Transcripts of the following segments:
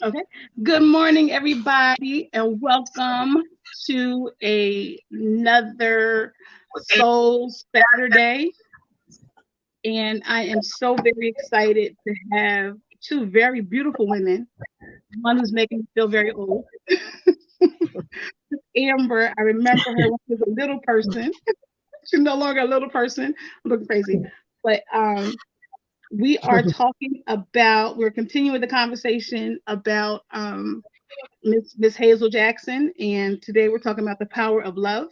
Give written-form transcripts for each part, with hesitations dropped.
Okay. Good morning, everybody, and welcome to another Soul Saturday. And I am so very excited to have two very beautiful women. One who's making me feel very old, Amber. I remember her when she was a little person. She's no longer a little person. I'm looking crazy, but we are talking about. We're continuing the conversation about Miss Hazel Jackson, and today we're talking about the power of love.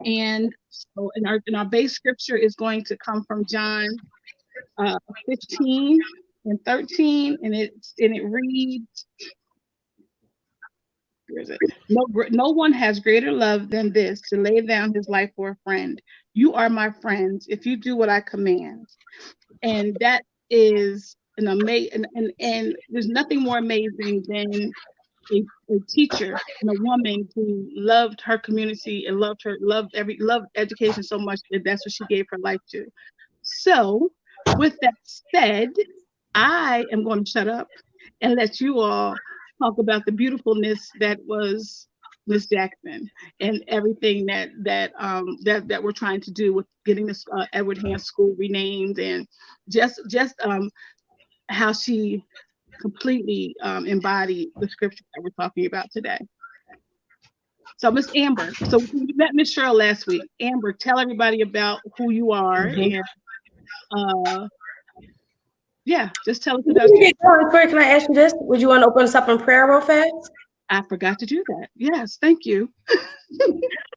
And so, in our base scripture is going to come from John 15 and 13, and it reads, where is it? No one has greater love than this, to lay down his life for a friend. You are my friends if you do what I command. And that is an amazing, and there's nothing more amazing than a teacher and a woman who loved her community and loved education so much that that's what she gave her life to. So, with that said, I am going to shut up and let you all talk about the beautifulness that was Miss Jackson and everything that we're trying to do with getting this Edward Hand School renamed, and just how she completely embodied the scripture that we're talking about today. So, Miss Amber, so we met Miss Cheryl last week. Amber, tell everybody about who you are, Mhm. and uh, yeah, just tell us Before about we you. get going, Corey, can I ask you this? Would you want to open us up in prayer real fast? I forgot to do that. Yes, thank you.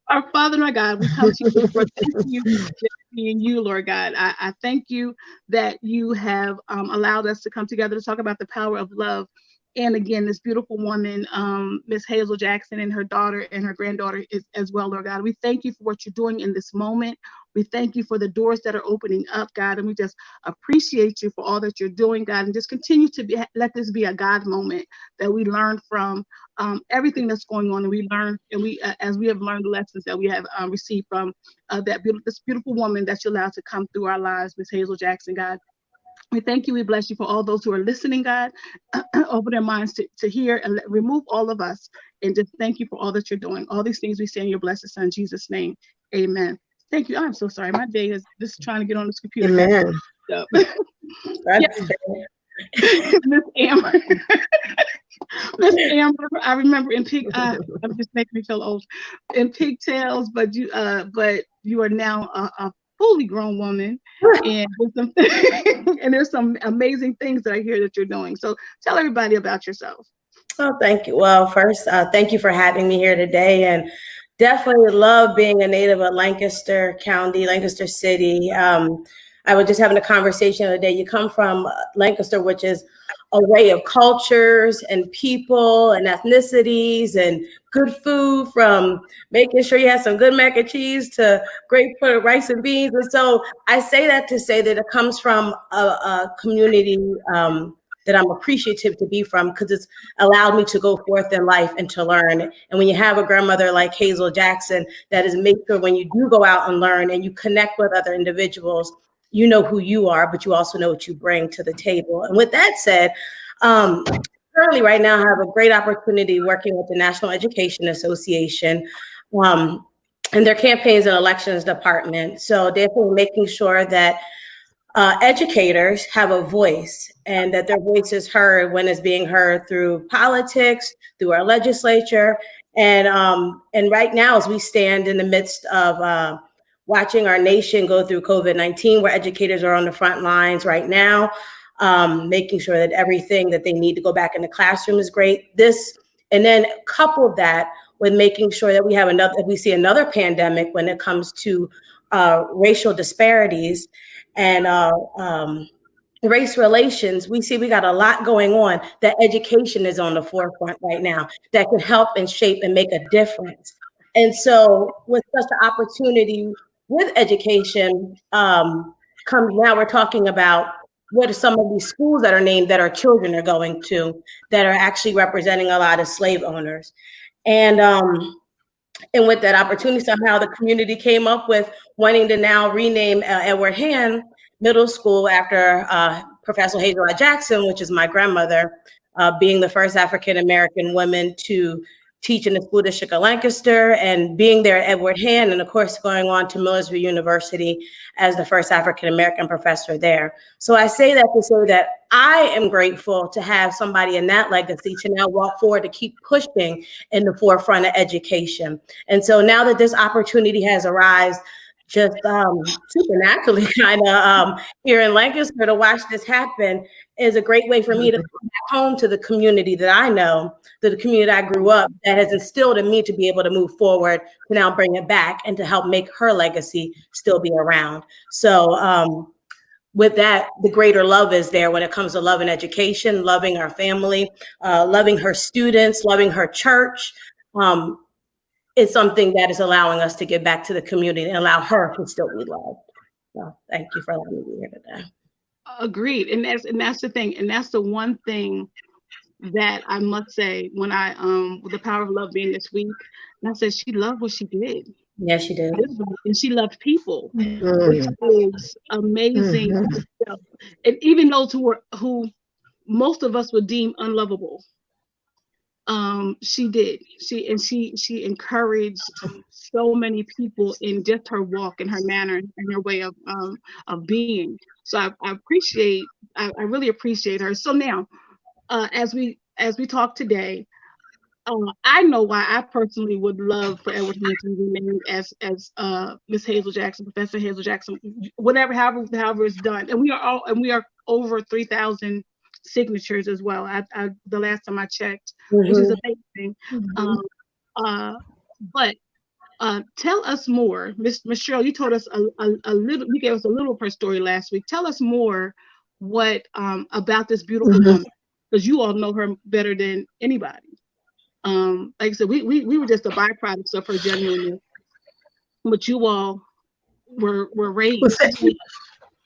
Our Father and our God, we come to you for thank you for just being you, Lord God. I thank you that you have allowed us to come together to talk about the power of love. And again, this beautiful woman, Miss Hazel Jackson, and her daughter and her granddaughter is, as well, Lord God. We thank you for what you're doing in this moment. We thank you for the doors that are opening up, God, and we just appreciate you for all that you're doing, God, and just continue to let this be a God moment that we learn from everything that's going on, and we learn, and we as we have learned the lessons that we have received from this beautiful woman that you allowed to come through our lives, Miss Hazel Jackson, God. We thank you. We bless you for all those who are listening, God. Open their minds to hear and remove all of us. And just thank you for all that you're doing. All these things we say in your blessed son, Jesus' name. Amen. Thank you. I'm so sorry. My day is just trying to get on this computer has Amen. up. Yeah, That's Miss Amber. Miss Amber, I remember in pig. I'm just making me feel old. In pigtails, but you are now a fully grown woman, and there's some and there's some amazing things that I hear that you're doing. So tell everybody about yourself. Oh, thank you. Well, first, thank you for having me here today, and definitely love being a native of Lancaster County, Lancaster City. I was just having a conversation the other day. You come from Lancaster, which is array of cultures and people and ethnicities and good food, from making sure you have some good mac and cheese to great for rice and beans. And so I say that to say that it comes from a community that I'm appreciative to be from, because it's allowed me to go forth in life and to learn. And when you have a grandmother like Hazel Jackson, that is make sure when you do go out and learn and you connect with other individuals, you know who you are, but you also know what you bring to the table. And with that said, um, currently right now I have a great opportunity working with the National Education Association, um, and their campaigns and elections department. So definitely making sure that educators have a voice, and that their voice is heard when it's being heard through politics, through our legislature. And right now, as we stand in the midst of watching our nation go through COVID-19, where educators are on the front lines right now, making sure that everything that they need to go back in the classroom is great. And then couple that with making sure that we see another pandemic when it comes to racial disparities and race relations. We see we got a lot going on, that education is on the forefront right now that can help and shape and make a difference. And so with such an opportunity with education, comes now we're talking about what are some of these schools that are named that our children are going to, that are actually representing a lot of slave owners. And with that opportunity, somehow the community came up with wanting to now rename Edward Hand Middle School after Professor Hazel Jackson, which is my grandmother. being the first African-American woman to teach in the school district of Lancaster and being there at Edward Hand, and of course going on to Millersville University as the first African-American professor there. So I say that to say that I am grateful to have somebody in that legacy to now walk forward to keep pushing in the forefront of education. And so now that this opportunity has arisen, just supernaturally kind of here in Lancaster to watch this happen is a great way for me to come back home to the community that I know, to the community that I grew up, that has instilled in me to be able to move forward, to now bring it back and to help make her legacy still be around. So with that, the greater love is there when it comes to loving education, loving our family, loving her students, loving her church. It's something that is allowing us to get back to the community and allow her to still be loved. So thank you for allowing me to be here today. Agreed. And that's the thing. And that's the one thing that I must say when I with the power of love being this week, and I said she loved what she did. Yes, she did. And she loved people, which is amazing. And even those who most of us would deem unlovable, she did. She encouraged so many people in just her walk and her manner and her way of being. So I really appreciate her. So now, as we talk today, I know why I personally would love for Edward Hand to be named as Miss Hazel Jackson, Professor Hazel Jackson, whatever, however it's done. And we are over 3,000 signatures as well. The last time I checked, which is amazing. But tell us more, Miss Cheryl. You told us a little. You gave us a little of her story last week. Tell us more about this beautiful woman, because you all know her better than anybody. Like I said, we were just a byproduct of her genuineness, but you all were raised.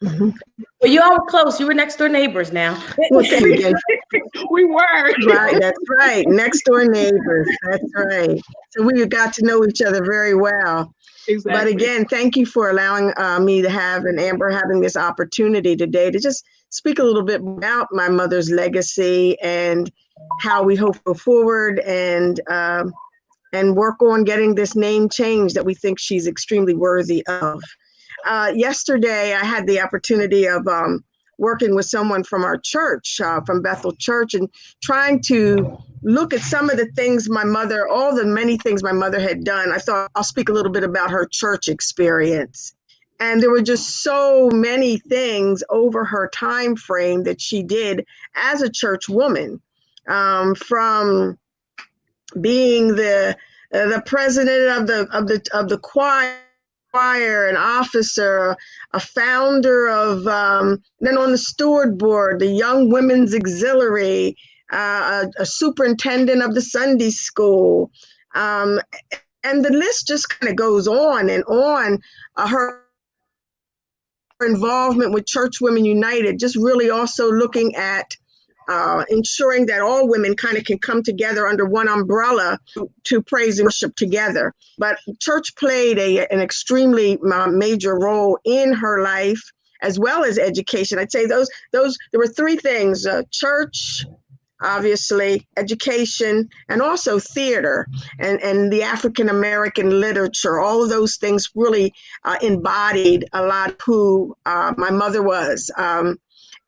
Well, you all were close. You were next door neighbors now. We were. Right, that's right. Next door neighbors. That's right. So we got to know each other very well. Exactly. But again, thank you for allowing me to have, and Amber having this opportunity today to just speak a little bit about my mother's legacy and how we hope to go forward and work on getting this name change that we think she's extremely worthy of. Yesterday, I had the opportunity of working with someone from our church, from Bethel Church, and trying to look at some of the things all the many things my mother had done. I thought I'll speak a little bit about her church experience. And there were just so many things over her time frame that she did as a church woman, from being the president of the choir, an officer, a founder of, then on the steward board, the Young Women's Auxiliary, a superintendent of the Sunday school. And the list just kind of goes on and on. Her involvement with Church Women United, just really also looking at ensuring that all women kind of can come together under one umbrella to praise and worship together. But church played an extremely major role in her life, as well as education. I'd say those there were three things: church, obviously, education, and also theater and the African American literature. All of those things really embodied a lot of who my mother was.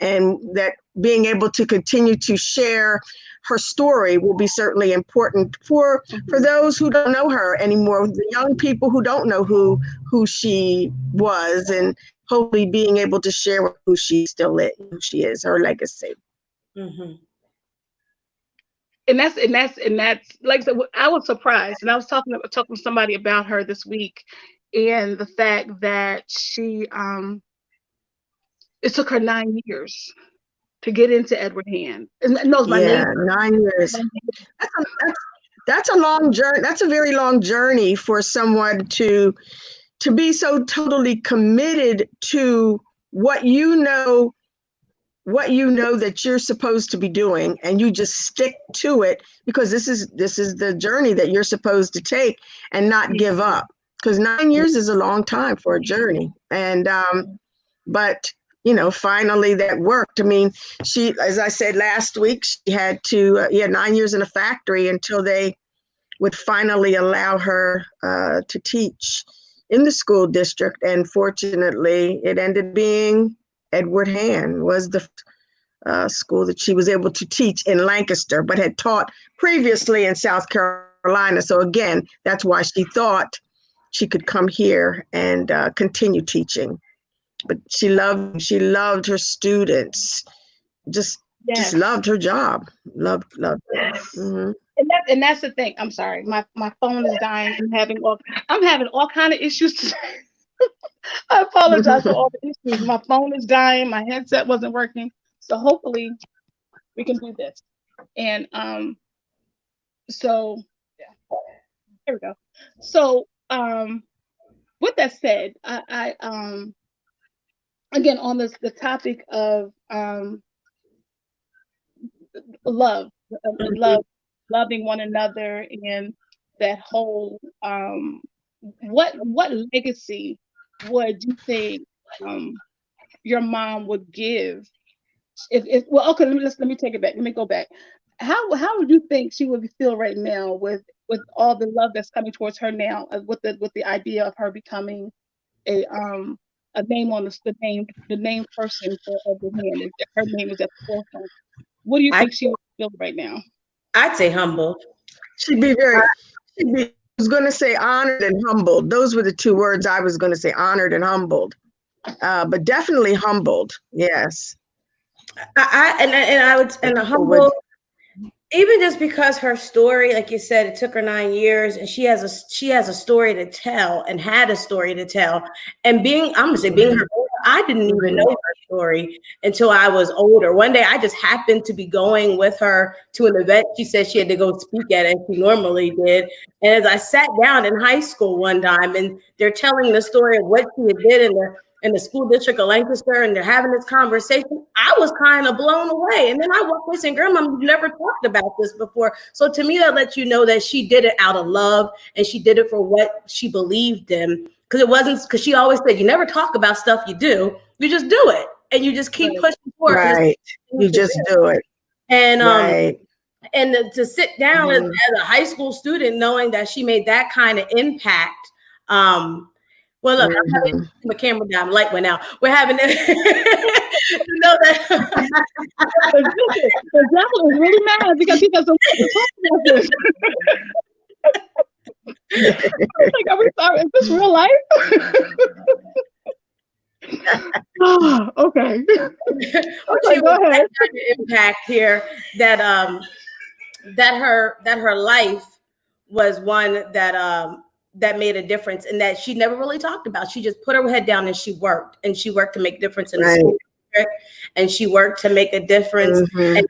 And that being able to continue to share her story will be certainly important for those who don't know her anymore, the young people who don't know who she was, and hopefully being able to share who she still is, who she is, her legacy. Mm-hmm. And that's like, so I was surprised, and I was talking to somebody about her this week, and the fact that she it took her 9 years to get into Edward Hand. No, my neighbor. 9 years. That's a long journey. That's a very long journey for someone to be so totally committed to what you know that you're supposed to be doing, and you just stick to it because this is the journey that you're supposed to take, and not give up, because 9 years is a long time for a journey. And but finally that worked. I mean, she, as I said last week, she had to, 9 years in a factory until they would finally allow her to teach in the school district. And fortunately, it ended being Edward Hand was the school that she was able to teach in Lancaster, but had taught previously in South Carolina. So again, that's why she thought she could come here and continue teaching. But she loved her students, just loved her job, loved it. Yes. Mm-hmm. And that's the thing. I'm sorry, my phone is dying. I'm having all kind of issues today. I apologize for all the issues. My phone is dying. My headset wasn't working. So hopefully we can do this. And so yeah, there we go. So with that said, I again on the topic of love, loving one another, and that whole what legacy would you think your mom would give if well, okay, let me take it back. Let me go back. How would you think she would feel right now with all the love that's coming towards her now, with the idea of her becoming a name on the name person of the hand? Her name is at the forefront. What do you think she would feel right now? I'd say humbled. I was going to say honored and humbled. Those were the two words I was going to say, honored and humbled. But definitely humbled. Yes. I would, and humbled, even just because her story, like you said, it took her 9 years, and she has a story to tell, and had a story to tell. And being her, I didn't even know her story until I was older. One day, I just happened to be going with her to an event. She said she had to go speak at, as she normally did. And as I sat down in high school one time, and they're telling the story of what she did in the school district of Lancaster, and they're having this conversation, I was kind of blown away. And then I walked away saying, Grandma, you've never talked about this before. So to me, that lets you know that she did it out of love, and she did it for what she believed in. Because it wasn't, because she always said, you never talk about stuff you do, you just do it. And you just keep pushing forward. Right. You just do it. And and to sit down as a high school student, knowing that she made that kind of impact, well, look, I'm having my camera down, light went out. We're having it. You know that. Devil is really mad because he doesn't talk about this. Like, are we sorry? Is this real life? Oh, okay. Okay, go ahead. Impact here that her life was one that made a difference, and that she never really talked about. She just put her head down and she worked to make a difference in the school district, and she worked to make a difference in everybody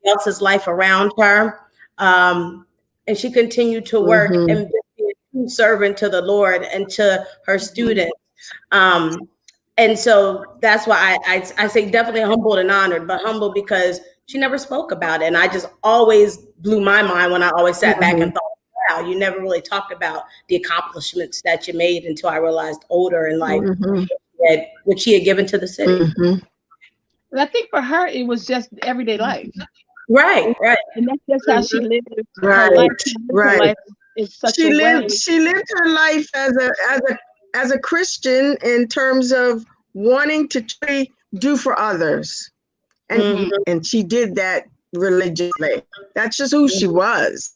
else's life around her. And she continued to work and be a true servant to the Lord and to her students. And so that's why I say definitely humbled and honored, but humbled because she never spoke about it. And I just always blew my mind when I always sat back and thought, wow, you never really talked about the accomplishments that you made, until I realized older in life what she had given to the city. And I think for her, it was just everyday life. Right. And that's just how she lived her life. Right. She lived her life as a Christian in terms of wanting to do for others. And she did that religiously. That's just who she was.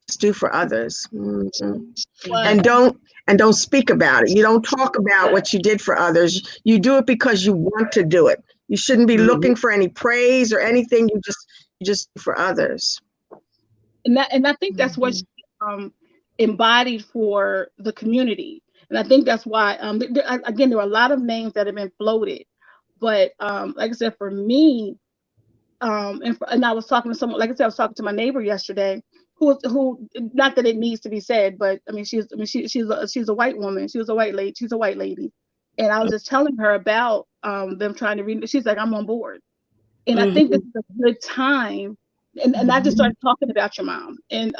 Just do for others. And don't speak about it. You don't talk about what you did for others. You do it because you want to do it. You shouldn't be looking for any praise or anything. You just do for others. And I think that's what she embodied for the community. And I think that's why, again, there are a lot of names that have been floated. But like I said, for me, and I was talking to someone, like I said, I was talking to my neighbor yesterday, who not that it needs to be said, but I mean, she's a white woman. She was a white lady. She's a white lady. And I was just telling her about them trying to read. She's like, I'm on board. And I think this is a good time. And I just started talking about your mom and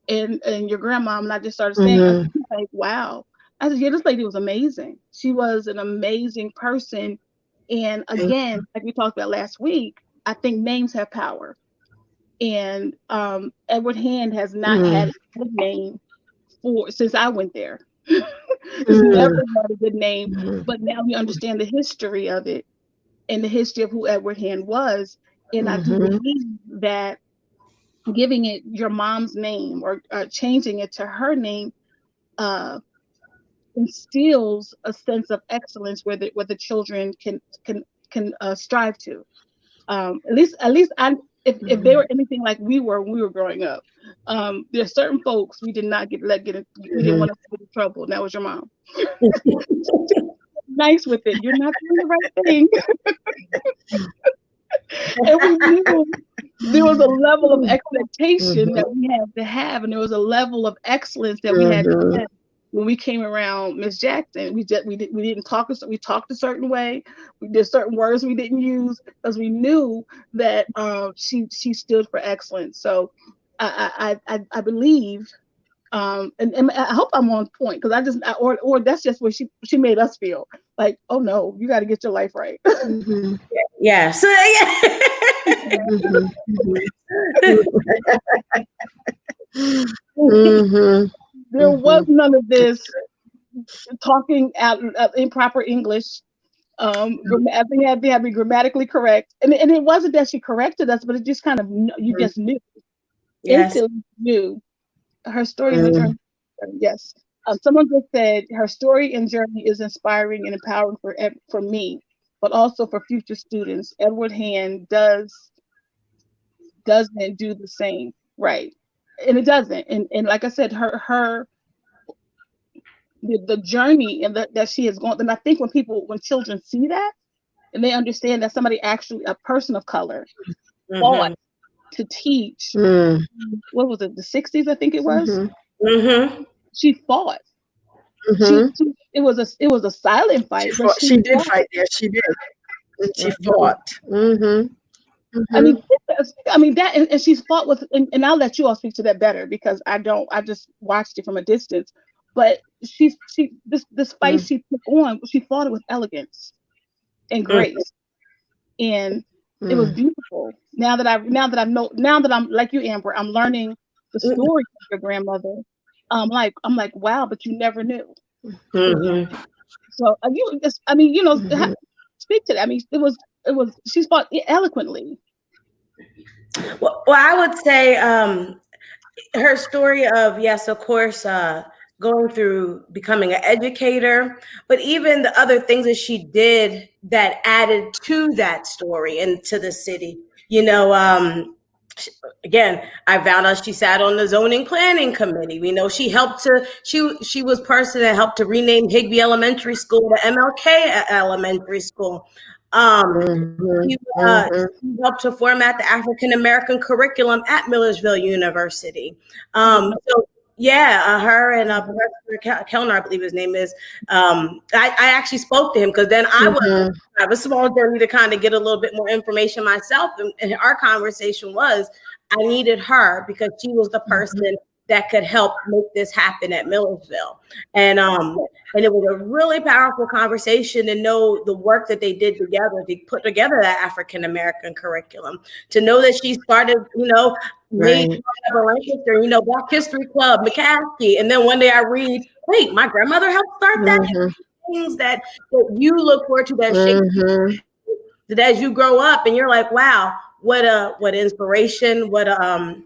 your grandma, and I just started saying, I was like, wow. I said, yeah, this lady was amazing. She was an amazing person And again, like we talked about last week, I think names have power. And Edward Hand has not had a good name since I went there. It's never had a good name, but now we understand the history of it and the history of who Edward Hand was. And I do believe that giving it your mom's name or changing it to her name instills a sense of excellence where the children can strive to. At least if they were anything like we were when we were growing up, there's certain folks we did not get in, we didn't want to get in trouble. And that was your mom. Nice with it. You're not doing the right thing. And we knew there was a level of expectation that we had to have, and there was a level of excellence that we had to have. When we came around Miss Jackson, we didn't talk. We talked a certain way. We did certain words we didn't use because we knew that she stood for excellence. So I believe, and I hope I'm on point because or that's just what she made us feel like. Oh no, you got to get your life right. Yeah. So There was none of this talking out improper English. I think had to be grammatically correct, and it wasn't that she corrected us, but it just kind of you just knew. Yes. Instantly knew her story and journey. Yes. Someone just said her story and journey is inspiring and empowering for me, but also for future students. Edward Hand doesn't do the same, right? And it doesn't. And like I said, the journey and that she has gone. And I think when children see that and they understand that somebody actually, a person of color, fought to teach. What was it? The 60s, I think it was. She fought. It was a silent fight. She did fight. Yes, she did. And she fought. I mean that, and she's fought with, and I'll let you all speak to that better because I just watched it from a distance. But this fight she took on, she fought it with elegance and grace, and it was beautiful. Now that I'm like you, Amber, I'm learning the story of your grandmother. I'm like, wow, but you never knew. So speak to that. I mean, it was she fought eloquently. Well, I would say her story of, yes, of course, going through becoming an educator, but even the other things that she did that added to that story and to the city. Again, I found out she sat on the zoning planning committee. We know she helped she was person that helped to rename Higbee Elementary School to MLK Elementary School. She helped to format the African American curriculum at Millersville University. Her and Professor Kellner, I believe his name is. I actually spoke to him because then I have a small journey to kind of get a little bit more information myself. And our conversation was, I needed her because she was the person that could help make this happen at Millersville. And it was a really powerful conversation to know the work that they did together to put together that African American curriculum. To know that she started, made Lancaster, Black History Club, McCaskey, and then one day I read, wait, my grandmother helped start that. Things that you look forward to that shape that as you grow up, and you're like, wow, what inspiration, what a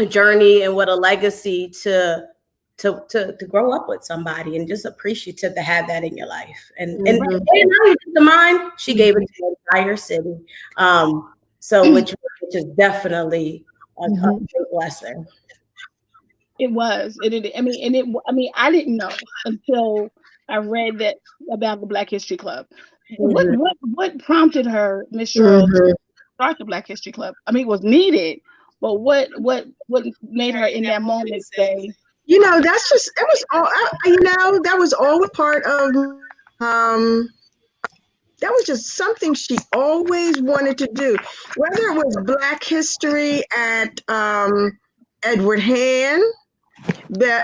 journey, and what a legacy to grow up with somebody, and just appreciative to have that in your life. And the mind, she gave it to the entire city. Which is definitely a big blessing. It was. I didn't know until I read that about the Black History Club. What prompted her, Miss Cheryl, to start the Black History Club? I mean, it was needed, but what made her in that moment say? That's just, it was all, that was always part of, that was just something she always wanted to do. Whether it was Black History at Edward Hand,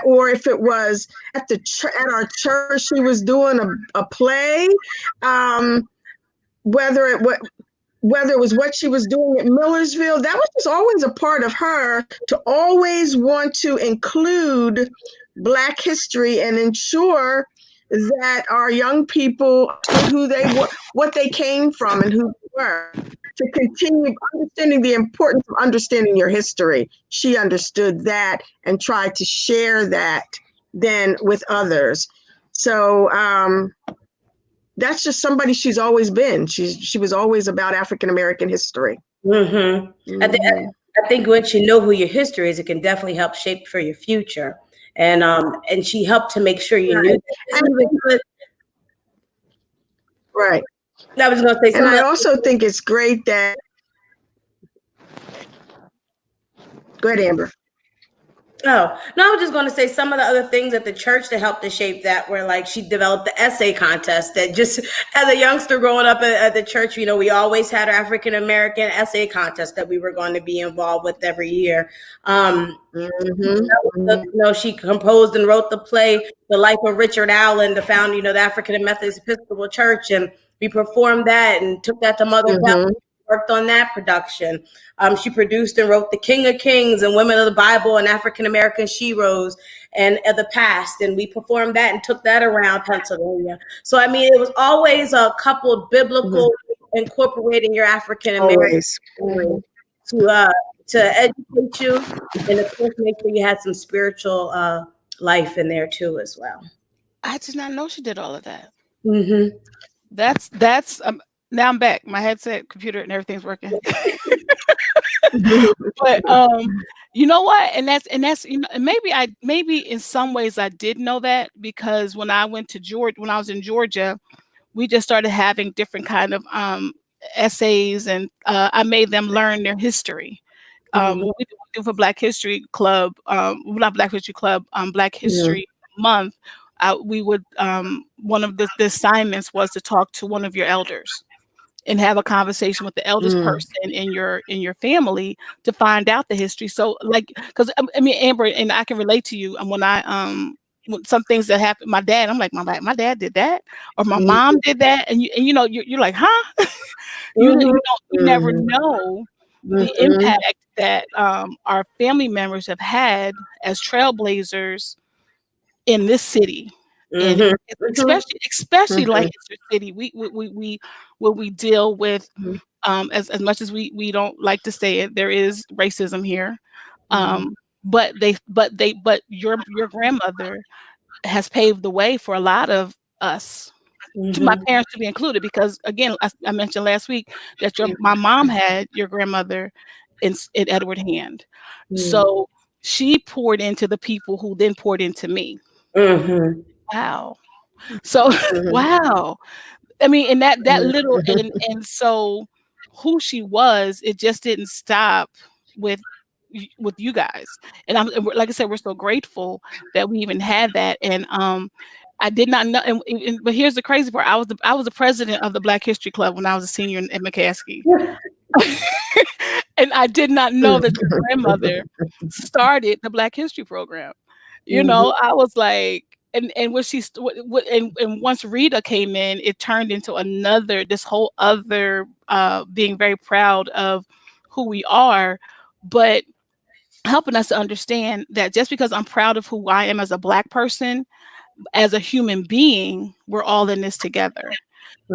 or if it was at our church, she was doing a play. whether it was what she was doing at Millersville, that was just always a part of her, to always want to include Black history and ensure that our young people understood who they were, what they came from, and who they were. To continue understanding the importance of understanding your history. She understood that and tried to share that then with others. So that's just somebody she's always been. She was always about African American history. Mm-hmm. I think once you know who your history is, it can definitely help shape for your future. And she helped to make sure you knew that. Right. I was going to say, and I also think it's great that. Go ahead, Amber. Oh, no, I was just going to say some of the other things at the church that helped to shape that were like she developed the essay contest that just as a youngster growing up at the church, you know, we always had our African American essay contest that we were going to be involved with every year. She composed and wrote the play, The Life of Richard Allen, the founder, the African Methodist Episcopal Church. And we performed that and took that to Mother Bell. Worked on that production. She produced and wrote The King of Kings and Women of the Bible and African American Sheroes and of the Past. And we performed that and took that around Pennsylvania. So, I mean, it was always a coupled biblical incorporating your African American to educate you. And of course, make sure you had some spiritual life in there too as well. I did not know she did all of that. Mm-hmm. That's now I'm back. My headset, computer, and everything's working. But you know what? And that's maybe in some ways I did know that, because when I went to Georgia, when I was in Georgia, we just started having different kind of essays, and I made them learn their history. What we do for Black History Club, not Black History Club, Black History Month. We would one of the assignments was to talk to one of your elders and have a conversation with the eldest person in your family to find out the history. So, like, because I mean, Amber, and I can relate to you. And when some things that happened, my dad, I'm like, my dad did that, or my mom did that, and you're like, huh? You never know the impact that our family members have had as trailblazers in this city. And especially Lancaster City, we deal with as much as we don't like to say it, there is racism here. But your grandmother has paved the way for a lot of us, to my parents to be included, because again, I mentioned last week that my mom had your grandmother in Edward Hand, so she poured into the people who then poured into me. Wow. So wow. I mean, and that little and so who she was, it just didn't stop with you guys. And like I said, we're so grateful that we even had that. And I did not know. But here's the crazy part: I was the president of the Black History Club when I was a senior at McCaskey. And I did not know that your grandmother started the Black History program. I was like, and when and once Rita came in, it turned into this whole other being very proud of who we are, but helping us to understand that just because I'm proud of who I am as a Black person, as a human being, we're all in this together.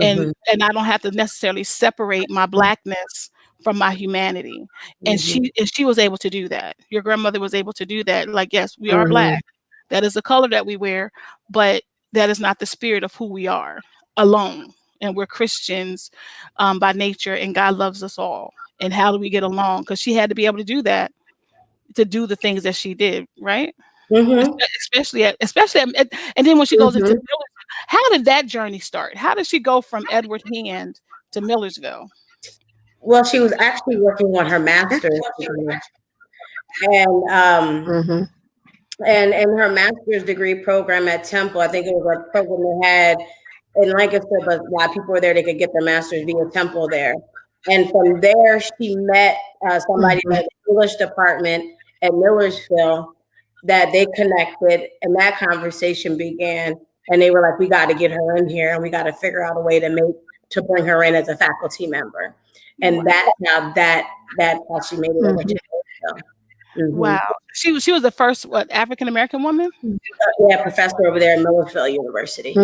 And I don't have to necessarily separate my Blackness from my humanity. And she was able to do that. Your grandmother was able to do that. Like, yes, we are Black. That is the color that we wear, but that is not the spirit of who we are alone. And we're Christians by nature, and God loves us all. And how do we get along? Because she had to be able to do that, to do the things that she did, right? Especially and then when she goes into Millersville, how did that journey start? How did she go from Edward Hand to Millersville? Well, she was actually working on her master's degree, and her master's degree program at Temple, I think it was a program they had in Lancaster, but a lot of people were there, they could get their master's via Temple there. And from there, she met somebody in the English department at Millersville that they connected, and that conversation began. And they were like, we got to get her in here, and we got to figure out a way to to bring her in as a faculty member. And that's how she made it over to Louisville. Wow. She was the first African American woman? Yeah, professor over there at Millersville University.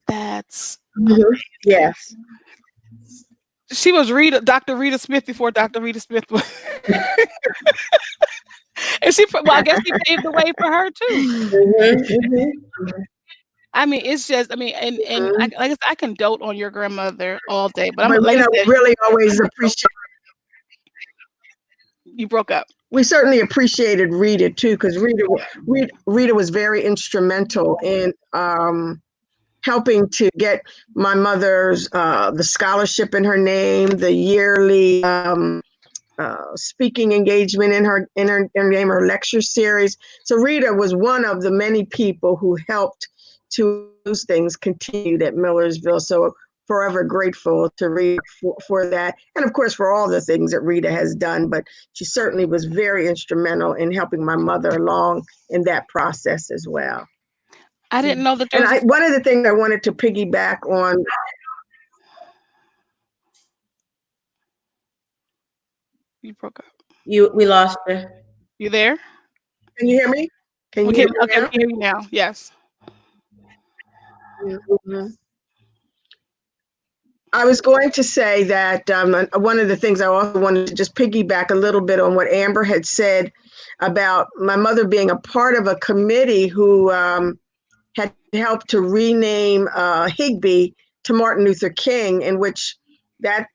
That's Yes. She was Dr. Rita Smith before Dr. Rita Smith was. And I guess she paved the way for her too. I mean, it's just, and I can dote on your grandmother all day, but really always appreciate. You broke up. We certainly appreciated Rita too, because Rita was very instrumental in helping to get my mother's the scholarship in her name, the yearly speaking engagement in her name, her lecture series. So Rita was one of the many people who helped to those things continued at Millersville. So forever grateful to Rita for that. And of course, for all the things that Rita has done, but she certainly was very instrumental in helping my mother along in that process as well. I didn't know that there was one of the things I wanted to piggyback on. You broke up. We lost her. You there? Can you hear me? Okay, we can hear you now. Yes. I was going to say that one of the things I also wanted to just piggyback a little bit on what Amber had said about my mother being a part of a committee who had helped to rename Higbee to Martin Luther King, in which that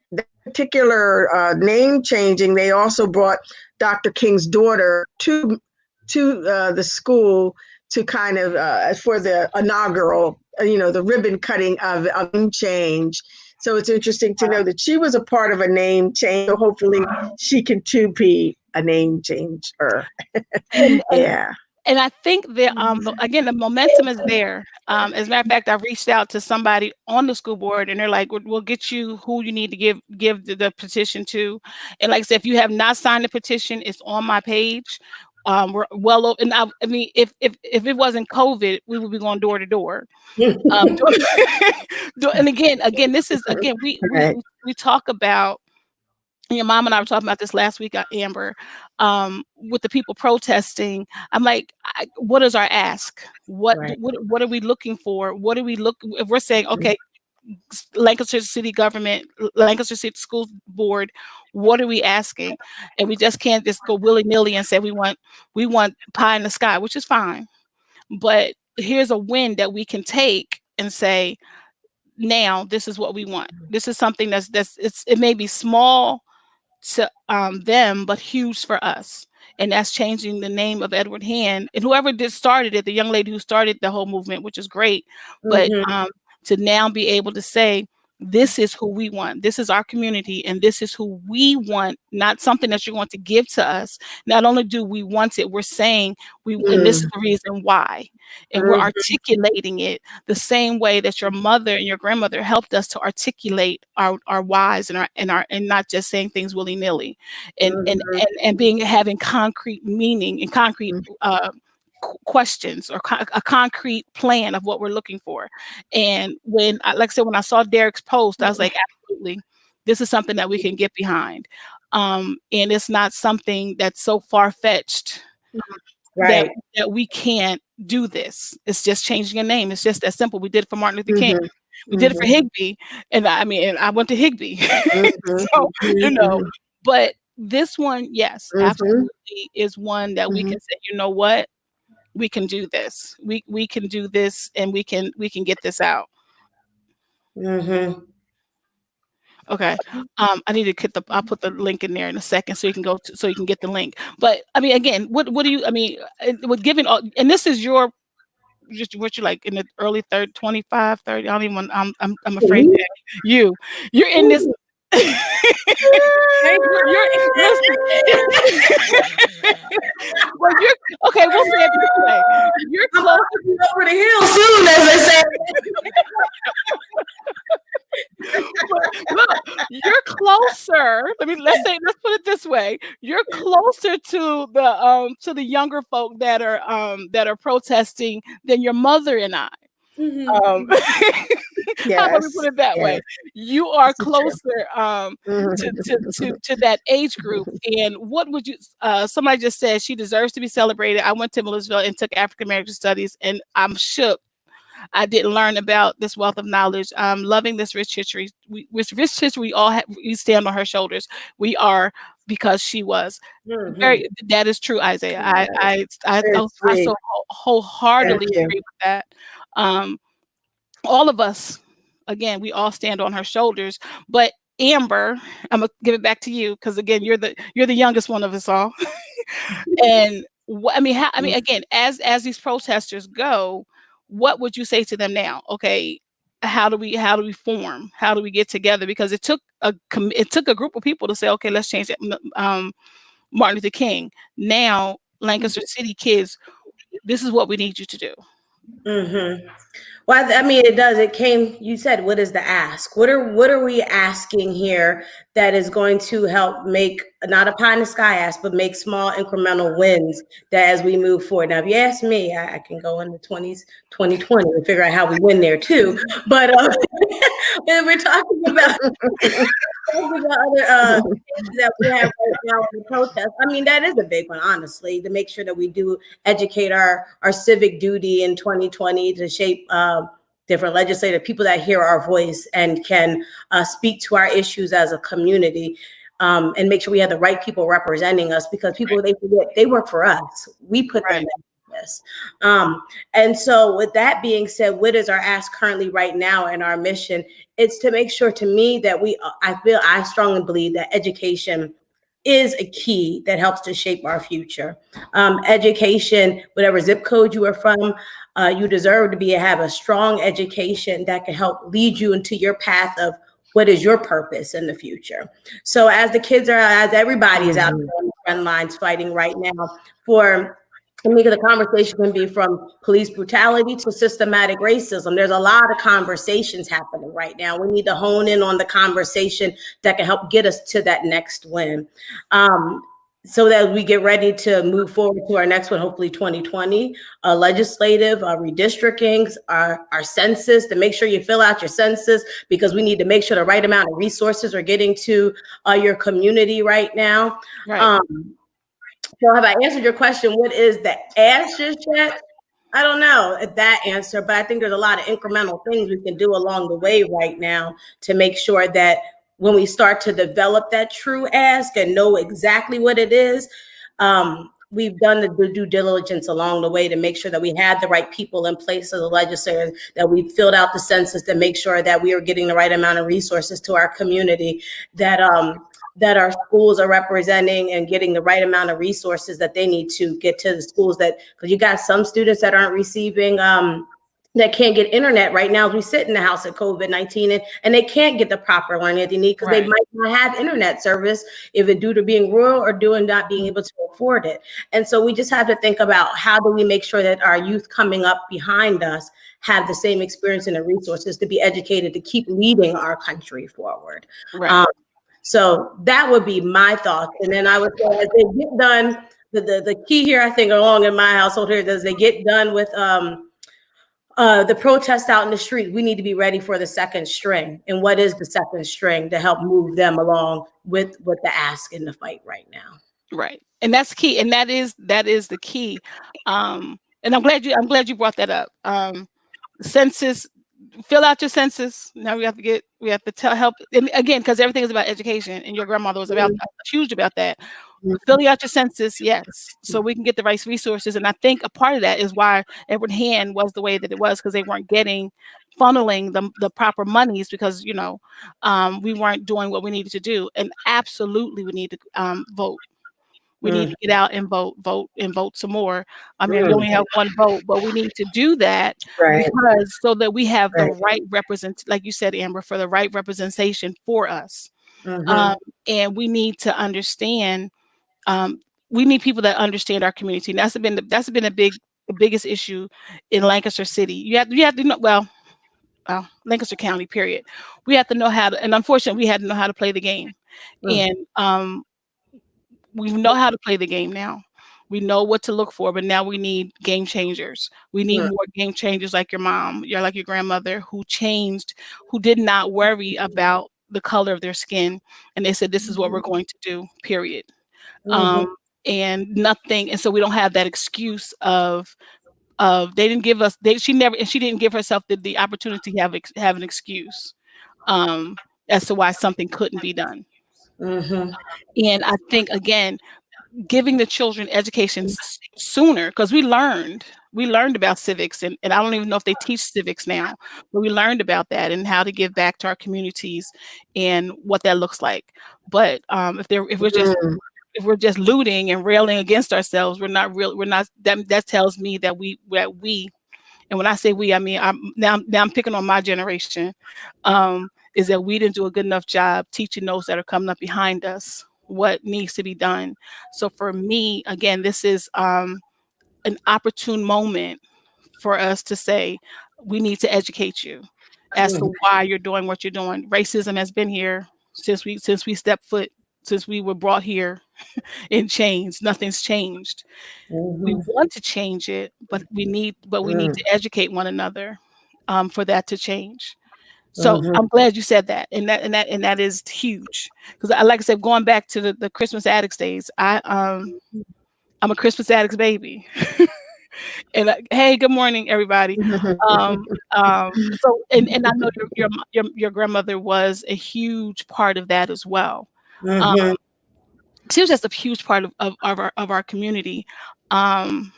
particular name changing, they also brought Dr. King's daughter to the school to kind of for the inaugural, the ribbon cutting of name change. So it's interesting to know that she was a part of a name change. So hopefully she can too be a name changer. Yeah. And I think that again, the momentum is there. As a matter of fact, I've reached out to somebody on the school board, and they're like, "We'll get you who you need to give the petition to." And like I said, if you have not signed the petition, it's on my page. We're well over, and I mean, if it wasn't COVID, we would be going door to door. And again, this is we talk about. Your mom and I were talking about this last week, Amber, with the people protesting. I'm like, what is our ask? What are we looking for? What are we if we're saying, okay, Lancaster City government, Lancaster City School Board, what are we asking? And we just can't just go willy-nilly and say we want pie in the sky, which is fine. But here's a win that we can take and say, now this is what we want. This is something it may be small to them, but huge for us. And that's changing the name of Edward Hand. And whoever started it, the young lady who started the whole movement, which is great. But to now be able to say, this is who we want. This is our community, and this is who we want, not something that you're going to give to us. Not only do we want it, we're saying and this is the reason why. And we're articulating it the same way that your mother and your grandmother helped us to articulate our whys and not just saying things willy-nilly, and having concrete meaning and concrete questions or a concrete plan of what we're looking for. And when I saw Derek's post, I was like, absolutely, this is something that we can get behind. And it's not something that's so far-fetched that we can't do this. It's just changing a name. It's just that simple. We did it for Martin Luther King. We did it for Higbee. And I went to Higbee. So, but this one, yes, absolutely is one that we can say, you know what? We can do this. We can do this, and we can get this out. Okay. I need to I'll put the link in there in a second so you can so you can get the link. But I mean, again, what do you? I mean, with giving all, and this is what you're like in the early 25, 30. I don't even. I'm afraid that you're in this. Okay, we'll say it this way. You're close over the hill soon, as they say. Look, you're closer. Let's put it this way. You're closer to the younger folk that are protesting than your mother and I. Mhm. How about we put Yes. it that Yes. way? You are This is true. closer Mhm. to that age group. And what would you? Somebody just said she deserves to be celebrated. I went to Millersville and took African American studies, and I'm shook. I didn't learn about this wealth of knowledge. Loving this rich history. With rich history, we stand on her shoulders. We are because she was. Mhm. Very, that is true, Isaiah. Very I sweet. so Thank wholeheartedly you. agree with that. Um, all of us, again, we all stand on her shoulders. But Amber, I'm gonna give it back to you because again, you're the youngest one of us all. And I mean, again, as these protesters go, what would you say to them now? Okay, how do we form? How do we get together? Because it took a group of people to say, okay, let's change it. Martin Luther King. Now, Lancaster City kids, this is what we need you to do. Mhm. Well, I mean, it does. It came. You said, "What is the ask? What are we asking here that is going to help make not a pie in the sky ask, but make small incremental wins that as we move forward." Now, if you ask me, I can go in the 2020 and figure out how we win there too. But if we're talking about other things that we have right now in the protest, I mean, that is a big one, honestly, to make sure that we do educate our civic duty in 2020 to shape different legislative people that hear our voice and can speak to our issues as a community. And make sure we have the right people representing us because people, they forget, they work for us. We put them Right. in this. And so with that being said, what is our ask currently right now in our mission? It's to make sure, to me, that I strongly believe that education is a key that helps to shape our future. Education, whatever zip code you are from, you deserve to have a strong education that can help lead you into your path of what is your purpose in the future. So as everybody is out there on the front lines fighting right now for, I mean, the conversation can be from police brutality to systematic racism. There's a lot of conversations happening right now. We need to hone in on the conversation that can help get us to that next win. So that we get ready to move forward to our next one, hopefully 2020, legislative, redistricting, our census, to make sure you fill out your census, because we need to make sure the right amount of resources are getting to your community right now. Right. So have I answered your question? What is the answer yet? I don't know that answer, but I think there's a lot of incremental things we can do along the way right now to make sure that when we start to develop that true ask and know exactly what it is, we've done the due diligence along the way to make sure that we had the right people in place as the legislators, that we filled out the census to make sure that we are getting the right amount of resources to our community, that our schools are representing and getting the right amount of resources that they need to get to the schools, that because you got some students that aren't receiving that can't get internet right now as we sit in the house at COVID-19, and they can't get the proper learning that they need because they Right. might not have internet service, if it due to being rural or not being able to afford it. And so we just have to think about how do we make sure that our youth coming up behind us have the same experience and the resources to be educated to keep leading our country forward. Right. So that would be my thoughts. And then I would say, as they get done, the key here, I think, along in my household here, as they get done with the protest out in the street, we need to be ready for the second string. And what is the second string to help move them along with the ask in the fight right now? Right. And that's key. And that is the key. And I'm glad you brought that up. Census, fill out your census. Now we have to help. And again, because everything is about education, and your grandmother was huge about that. Filling out your census, yes, so we can get the right resources. And I think a part of that is why Edward Hand was the way that it was, because they weren't funneling the proper monies, because we weren't doing what we needed to do. And absolutely, we need to vote. We need to get out and vote some more. I mean, we only have one vote, but we need to do that because so that we have the right like you said, Amber, for the right representation for us. And we need to understand. We need people that understand our community. And that's been the biggest issue in Lancaster City. You have to know, Lancaster County, period. We have to know how to, and unfortunately, we had to know how to play the game. And we know how to play the game now. We know what to look for, but now we need game changers. We need more game changers like your mom, like your grandmother, who did not worry about the color of their skin. And they said, this is what we're going to do, period. And nothing. And so we don't have that excuse of they didn't give us, she didn't give herself the opportunity to have an excuse as to why something couldn't be done. And I think, again, giving the children education sooner, because we learned about civics, and I don't even know if they teach civics now, but we learned about that and how to give back to our communities and what that looks like. But if we're just looting and railing against ourselves, that tells me that we, and when I say we, I mean, I'm picking on my generation, is that we didn't do a good enough job teaching those that are coming up behind us what needs to be done. So for me, again, this is an opportune moment for us to say, we need to educate you as to why you're doing what you're doing. Racism has been here since we stepped foot, since we were brought here in chains. Nothing's changed. We want to change it, but we need to educate one another for that to change. So I'm glad you said that, and that is huge, because like I said, going back to the Christmas Addicts days, I'm a Christmas Addicts baby. And hey, good morning, everybody. So and I know your grandmother was a huge part of that as well. She was just a huge part of our community. Trying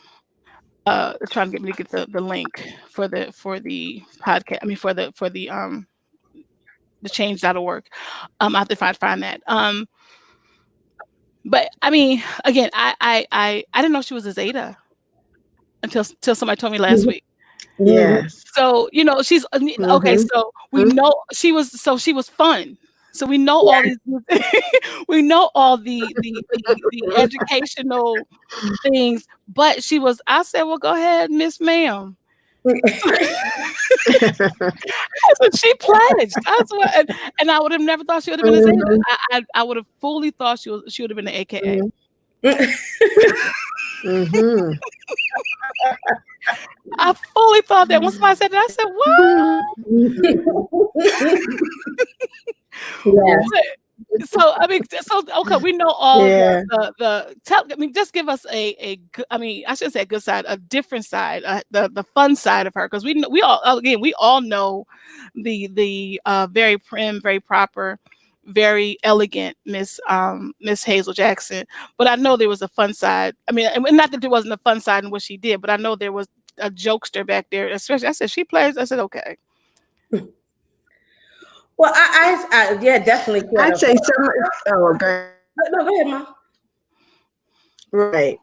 to get me to get the link for the podcast. I mean, for the change.org. I have to find that. But I mean, again, I didn't know she was a Zeta until somebody told me last week. Yes. So she's okay. So we know she was fun. So we know all these. We know all the educational things. But she was. I said, well, go ahead, Miss Ma'am. That's what she pledged. That's what, and I would have never thought she would have been a Zeta. I would have fully thought she would have been an AKA. I fully thought that. When somebody said that, I said, "What?" So I mean, okay, we know all just give us I shouldn't say a good side, a different side, the fun side of her, because we all know the very prim, very proper, very elegant Miss Hazel Jackson, but I know there was a fun side. I mean, not that there wasn't a fun side in what she did, but I know there was a jokester back there. Especially, I said she plays. I said okay. Well, I definitely. I'd say some. Oh, okay. No, go ahead, Mom. Right.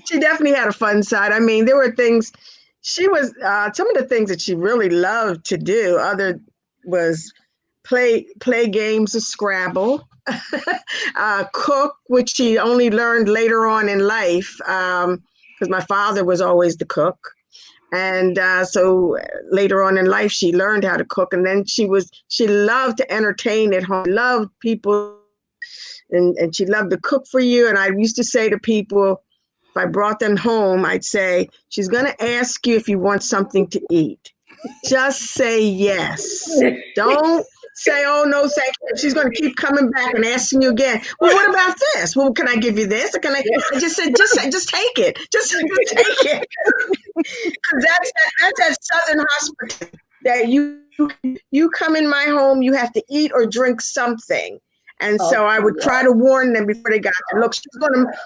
She definitely had a fun side. I mean, there were things she was. Some of the things that she really loved to do. Was play games of Scrabble, cook, which she only learned later on in life, because my father was always the cook. And so later on in life, she learned how to cook. And then she loved to entertain at home, loved people, and she loved to cook for you. And I used to say to people, if I brought them home, I'd say, she's going to ask you if you want something to eat. Just say yes. Don't say, oh, no, thank you. She's going to keep coming back and asking you again. Well, what about this? Well, can I give you this? Or can I just said, just take it. Just take it. Because that's that Southern hospitality that you come in my home, you have to eat or drink something. And so I would try to warn them before they got there. Look,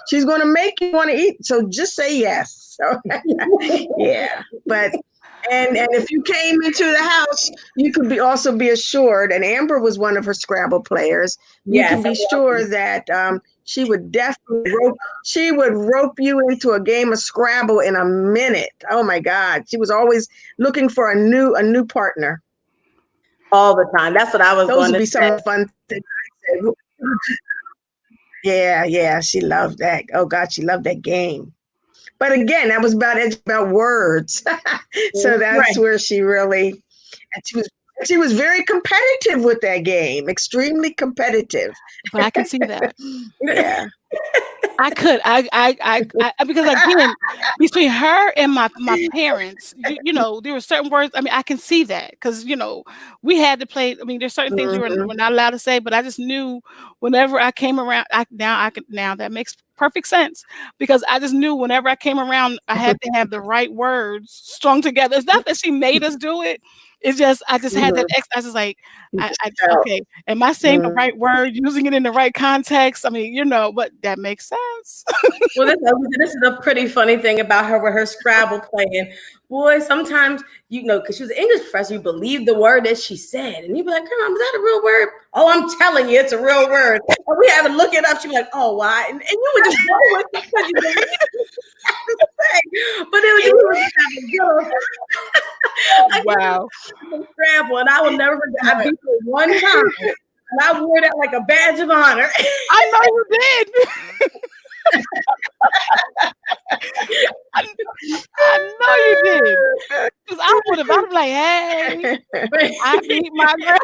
she's gonna make you want to eat. So just say yes. So, yeah. But and if you came into the house, you could also be assured, and Amber was one of her Scrabble players. You can be sure that she would definitely rope you into a game of Scrabble in a minute. Oh my God. She was always looking for a new partner. All the time. That's what I was going to say. Those would be some fun things. Yeah, she loved that. Oh God, she loved that game. But again, that was about words. So that's where she really, and she was very competitive with that game, extremely competitive. But I can see that. Yeah. I could. Because again, between her and my parents, there were certain words. I mean, I can see that because we had to play. I mean, there's certain things we're not allowed to say, but I just knew whenever I came around. Now that makes perfect sense because I just knew whenever I came around, I had to have the right words strung together. It's not that she made us do it. It's just I just had that. I was just like, okay, am I saying the right word, using it in the right context? I mean, but that makes sense. Well, this is a pretty funny thing about her with her Scrabble playing. Boy, sometimes, because she was an English professor, you believe the word that she said. And you'd be like, come on, was that a real word? Oh, I'm telling you, it's a real word. And we had to look it up. She'd be like, oh, why? And you would just go with it because you believe it. But it was just Wow. Scrabble, and I will never forget. I beat her one time. And I wore that like a badge of honor. I know you did. I know you did. Because I would have, I'd be like, hey, I beat my girl.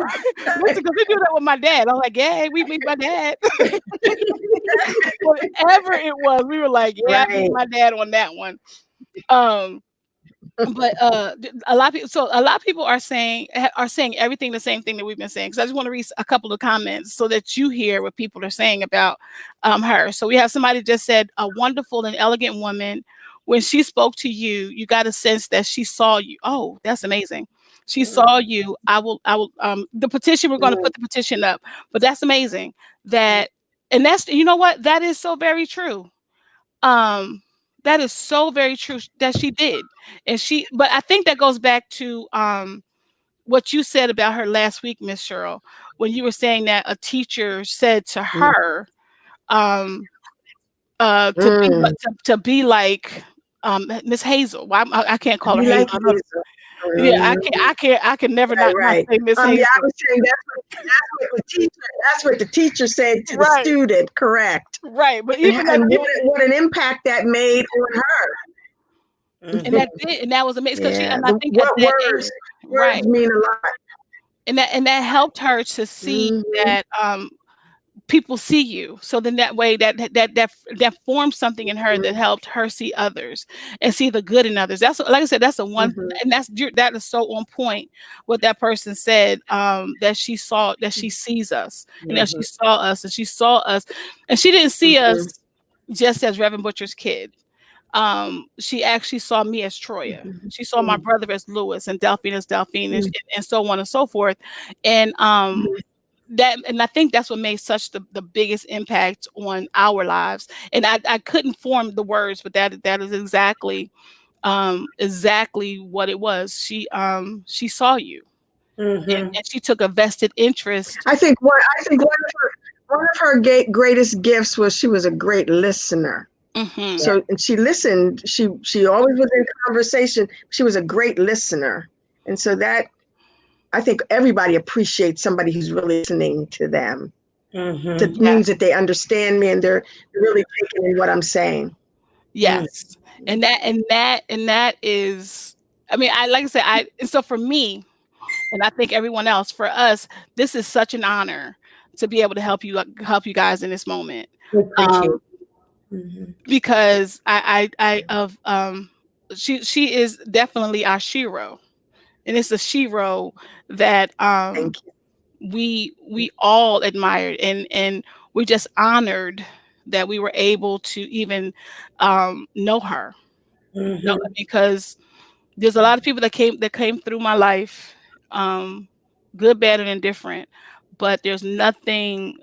Because we do that with my dad. I'm like, hey, we beat my dad. Whatever it was, we were like, yeah, I beat my dad on that one. But a lot of people are saying everything the same thing that we've been saying. Because I just want to read a couple of comments so that you hear what people are saying about her. So we have somebody just said, a wonderful and elegant woman. When she spoke to you, you got a sense that she saw you. Oh, that's amazing. She saw you. I will. The petition. We're going to put the petition up. But that's amazing. And that's what that is so very true. That is so very true that she did. But I think that goes back to what you said about her last week, Miss Cheryl, when you were saying that a teacher said to her to be like Miss Hazel. Well, I can't call her Hazel. Yeah, I can never not say Miss Hazel. Yeah, I was saying that's what the teacher said to the student. Correct. Right, but what an impact that made on her. And that was amazing. Yeah. I think words mean a lot. And that helped her to see that people see you. So then that way that formed something in her that helped her see others and see the good in others. That's, like I said, that's and that is so on point what that person said, that she sees us and that she saw us and she didn't see us just as Reverend Butcher's kid. She actually saw me as Troia. She saw my brother as Lewis and Delphine as Delphine and so on and so forth. And and I think that's what made such the biggest impact on our lives. And I couldn't form the words, but that is exactly what it was. She saw you, and she took a vested interest. I think one of her greatest gifts was she was a great listener. So and she listened. She always was in conversation. She was a great listener, and so that. I think everybody appreciates somebody who's really listening to them. It means that they understand me and they're really taking in what I'm saying. Yes, and that is. I mean, like I said, and so for me, and I think everyone else, for us, this is such an honor to be able to help you guys in this moment. Because she is definitely our shero. And it's a shero that we all admired, and we just honored that we were able to even know her. Because there's a lot of people that came through my life, good, bad, and indifferent. But I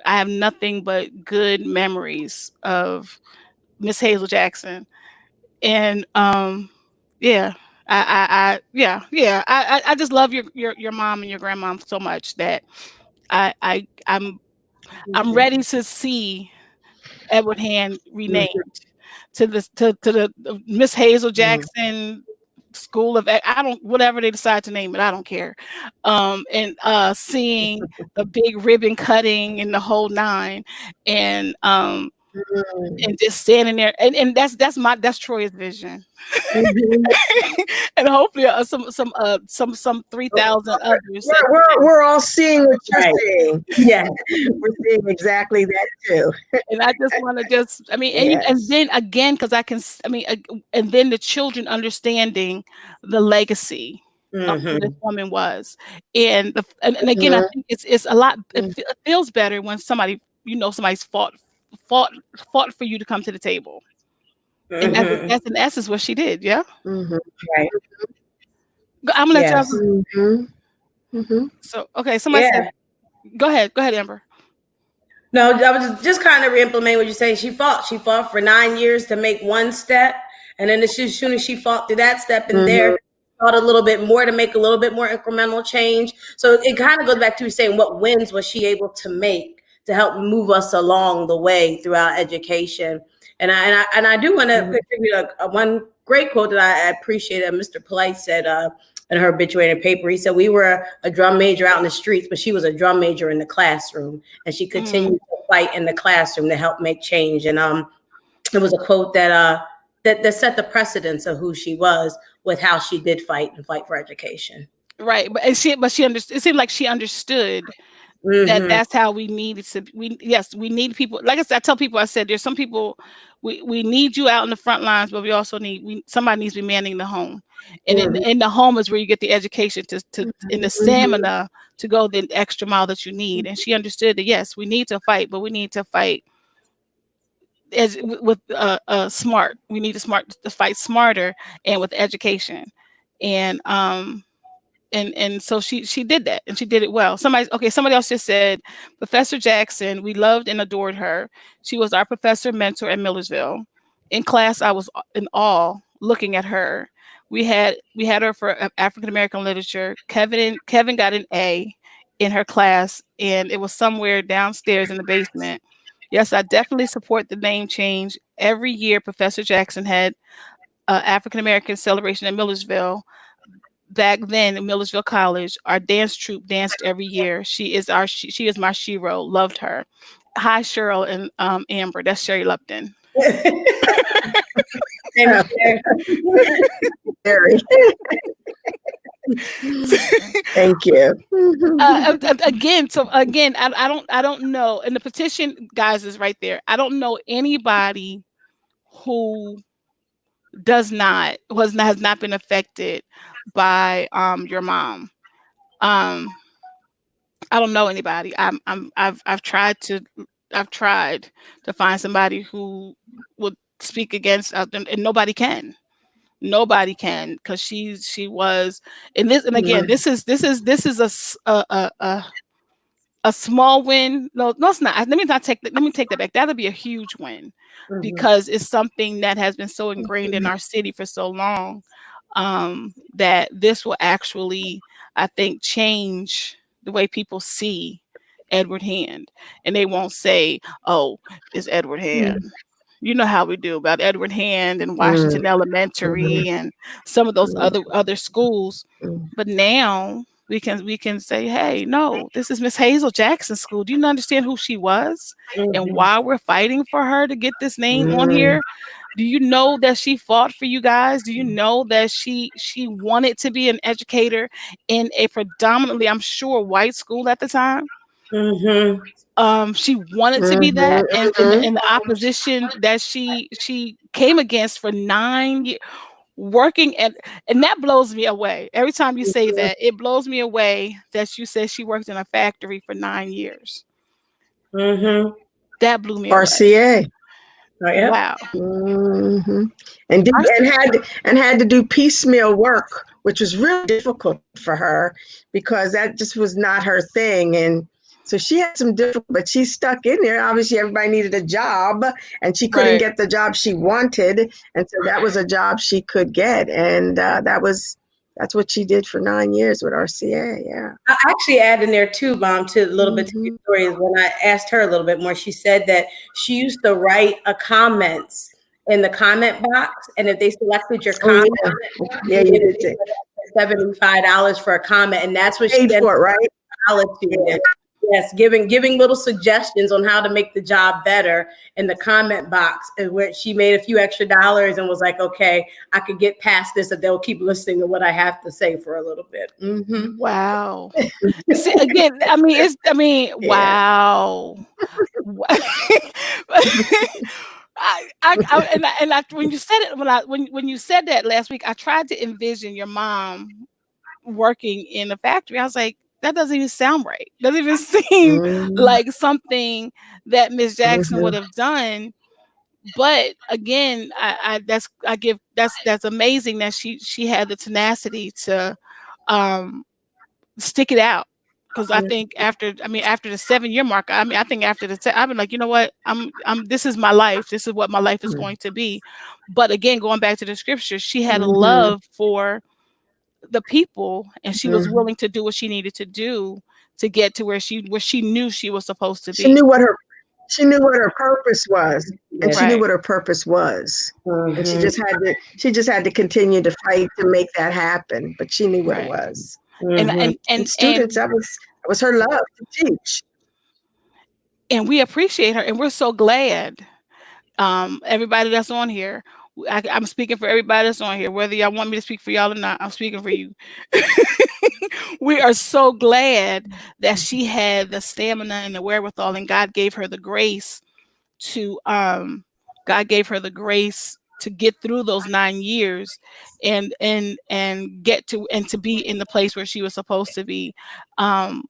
have nothing but good memories of Miss Hazel Jackson, and I just love your mom and your grandmom so much that I'm ready to see Edward Hand renamed to the Miss Hazel Jackson School of whatever they decide to name it, I don't care. And seeing the big ribbon cutting and the whole nine, and and just standing there, and that's Troia's vision. And hopefully some 3,000 others. We're all seeing what you're Right. seeing. Yeah. We're seeing exactly that too. And I just want to and Yes. then again, because and then the children understanding the legacy of who this woman was, and again, I think it's a lot. It feels better when somebody, somebody's fought for you to come to the table, and that's in essence what she did. Yeah. Right. I'm gonna let Mm-hmm. So okay, somebody said, go ahead, Amber. No, I was just kind of re-implementing what you're saying. She fought for 9 years to make one step, and then as soon as she fought through that step, and there fought a little bit more to make a little bit more incremental change. So it kind of goes back to saying, what wins was she able to make to help move us along the way throughout education? And I do want to contribute one great quote that I appreciate that Mr. Polite said in her obituary paper. He said, we were a drum major out in the streets, but she was a drum major in the classroom, and she continued to fight in the classroom to help make change. And it was a quote that set the precedence of who she was with how she did fight for education. Right, but she understood. It seemed like she understood that's how we needed to. We need people. Like I said, I tell people, I said, there's some people we need you out in the front lines, but we also need somebody needs to be manning the home, and in the home is where you get the education to and the stamina to go the extra mile that you need. And she understood that yes, we need to fight, but we need to fight with smart. We need to fight smarter and with education, and so she did that, and she did it well. Somebody else just said, Professor Jackson, we loved and adored her. She was our professor mentor at Millersville. In class, I was in awe looking at her. We had her for African American literature. Kevin got an A in her class, and it was somewhere downstairs in the basement. Yes, I definitely support the name change. Every year, Professor Jackson had African American celebration at Millersville. Back then in Millersville College, our dance troupe danced every year. She is my shero. Loved her. Hi, Cheryl and Amber. That's Sherry Lupton. Very. Thank you. Again, I don't know. And the petition, guys, is right there. I don't know anybody who has not been affected by your mom. I don't know anybody. I've tried to find somebody who would speak against and nobody can. Nobody can, because she was, and again, this is a small win. No, it's not. Let me take that back. That'll be a huge win, because it's something that has been so ingrained in our city for so long, that this will actually, I think, change the way people see Edward Hand, and they won't say, "Oh, it's Edward Hand." You know how we do about Edward Hand and Washington Elementary and some of those other schools. But now we can say, hey, no, this is Miss Hazel Jackson's school. Do you understand who she was and why we're fighting for her to get this name on here? Do you know that she fought for you guys? Do you know that she wanted to be an educator in a predominantly, I'm sure, white school at the time? She wanted to be that, and the opposition that she came against for 9 years, working and that blows me away. Every time you say that, it blows me away that you said she worked in a factory for 9 years. That blew me away. RCA. Wow. And had to do piecemeal work, which was really difficult for her because that just was not her thing. And so she had some difficult, but she stuck in there. Obviously, everybody needed a job, and she couldn't get the job she wanted, and so that was a job she could get, and that's what she did for 9 years with RCA. Yeah. I actually add in there too, Mom, to a little bit to your story. When I asked her a little bit more, she said that she used to write comments in the comment box, and if they selected your comment, you did $75 for a comment, and that's what she paid for it, right? Solitude. Yes, giving little suggestions on how to make the job better in the comment box, and where she made a few extra dollars and was like, okay, I could get past this, and they'll keep listening to what I have to say for a little bit. Mm-hmm. Wow. See, again, I mean, Yeah. wow. When you said it, when you said that last week, I tried to envision your mom working in a factory. I was like, that doesn't even sound right. Doesn't even seem like something that Miss Jackson would have done. But again, that's amazing that she had the tenacity to stick it out. Because I think after the 7-year mark, I think after I've been like, you know what, this is my life. This is what my life is going to be. But again, going back to the scripture, she had a love for the people, and she was willing to do what she needed to do to get to where she knew she was supposed to be. She knew what her purpose was, and she knew Right. what her purpose was, and she just had to continue to fight to make that happen. But she knew what it was. And students, that was her love to teach. And we appreciate her, and we're so glad. Everybody that's on here, I'm speaking for everybody that's on here, whether y'all want me to speak for y'all or not, I'm speaking for you. We are so glad that she had the stamina and the wherewithal, and God gave her the grace to get through those 9 years and get to and to be in the place where she was supposed to be, and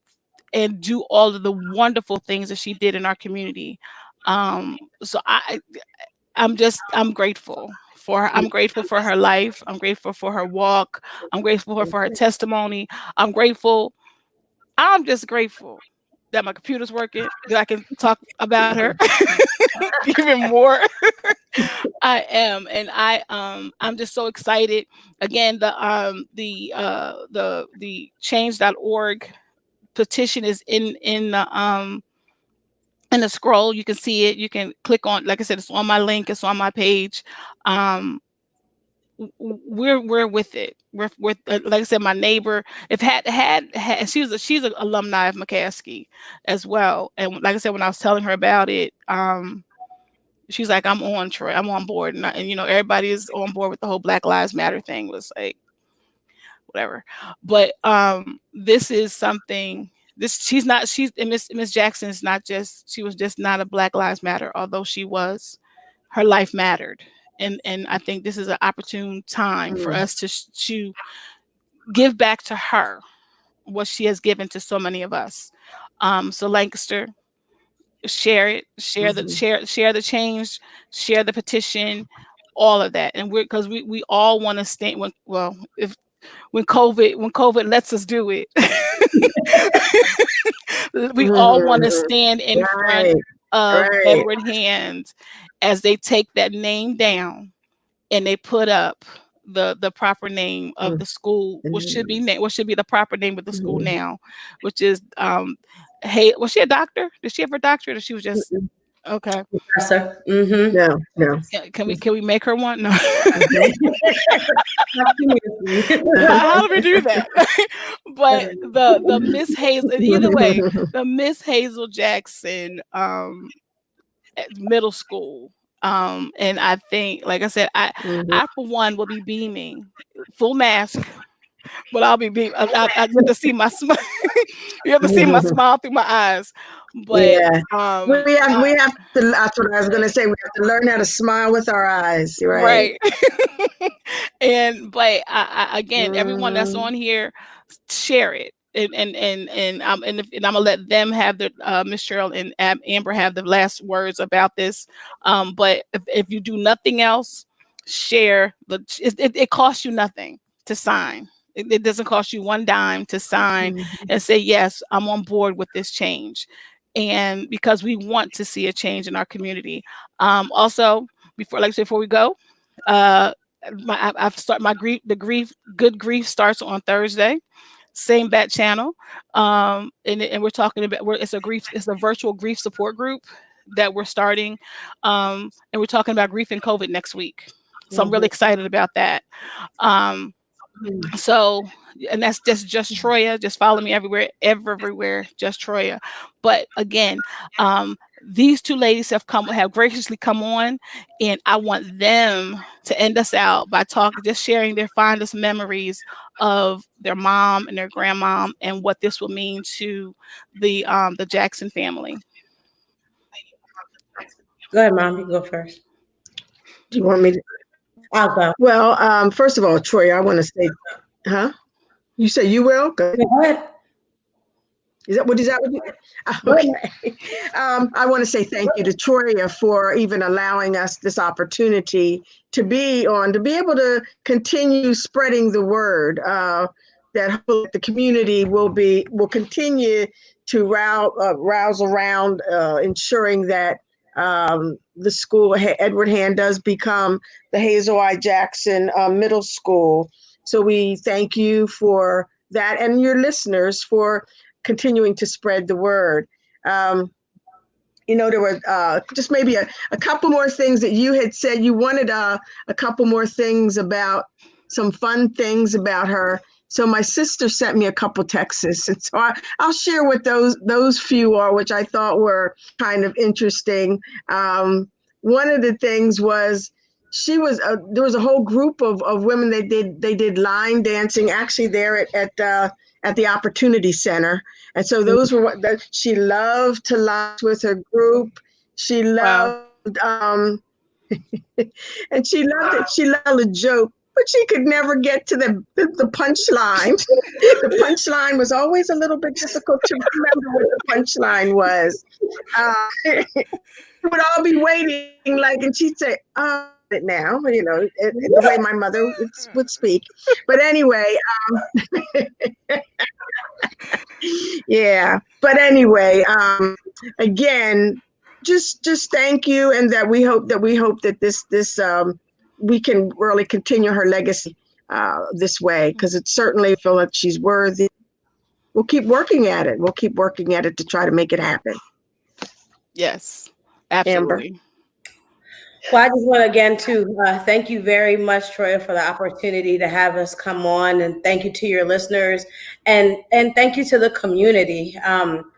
do all of the wonderful things that she did in our community. So I'm grateful for her. I'm grateful for her life. I'm grateful for her walk. I'm grateful for her testimony. I'm just grateful that my computer's working, that I can talk about her even more. I am, and I'm just so excited. Again, the change.org petition is in the scroll. You can see it. You can click on, like I said, it's on my link, it's on my page. We're with it. We're with, like I said, my neighbor, if had she's an alumni of McCaskey as well. And like I said, when I was telling her about it, she's like, I'm on, Troy, I'm on board. And everybody is on board with the whole Black Lives Matter thing. Was like, whatever. But this is something, Miss Jackson is not just, she was just not a Black Lives Matter, although she was. Her life mattered. And I think this is an opportune time for us to give back to her what she has given to so many of us. So Lancaster, share it, share the change, share the petition, all of that. And because we all want to stand when COVID lets us do it. We all want to stand in front of Edward Hand as they take that name down and they put up the proper name of the school, what should be the proper name of the school now, which is hey, was she a doctor? Did she have her doctorate, or she was just okay? Professor. No. Can we make her one? No. How do we do that? But the Miss Hazel, either way, the Miss Hazel Jackson middle school. And I think, like I said, I for one will be beaming, full mask, but I'll be beaming. I get to see my smile. You have to see my smile through my eyes. But we have to. That's what I was going to say. We have to learn how to smile with our eyes, right? But again, everyone that's on here, share it. And I'm gonna let them have the Miss Cheryl and Amber have the last words about this. But if you do nothing else, share. It costs you nothing to sign. It doesn't cost you one dime to sign and say, yes, I'm on board with this change. And because we want to see a change in our community. Also, before we go, I've started my Good Grief starts on Thursday. Same bat channel, and we're talking about it's a virtual grief support group that we're starting, and we're talking about grief and COVID next week. So I'm really excited about that. So, and that's just Troia. Just follow me everywhere, just Troia. But again, these two ladies have graciously come on, and I want them to end us out by just sharing their fondest memories of their mom and their grandmom, and what this will mean to the Jackson family. Go ahead, Mom. You go first. Do you want me to? I'll go. Well, first of all, Troy, I want to say, huh? You say you will? Go ahead. Is that what you? Okay. I want to say thank you to Troia for even allowing us this opportunity to be able to continue spreading the word, that the community will continue to rouse around, ensuring that the school, Edward Hand, does become the Hazel I. Jackson Middle School. So we thank you for that, and your listeners for continuing to spread the word. There were just maybe a couple more things that you had said. You wanted a couple more things about some fun things about her. So my sister sent me a couple texts, and so I'll share what those few are, which I thought were kind of interesting. One of the things was there was a whole group of women. They did line dancing actually there at the Opportunity Center. And so those were she loved to line with her group. She loved, and she loved it. She loved a joke, but she could never get to the punchline. The punchline was always a little bit difficult to remember what the punchline was. We would all be waiting, and she'd say, it now, the way my mother would speak. But anyway, yeah. But anyway, again, just thank you, and that we hope that this we can really continue her legacy this way, because it certainly feel like she's worthy. We'll keep working at it. We'll keep working at it to try to make it happen. Yes, absolutely. Amber. Well, I just want again to thank you very much, Troia, for the opportunity to have us come on, and thank you to your listeners, and thank you to the community.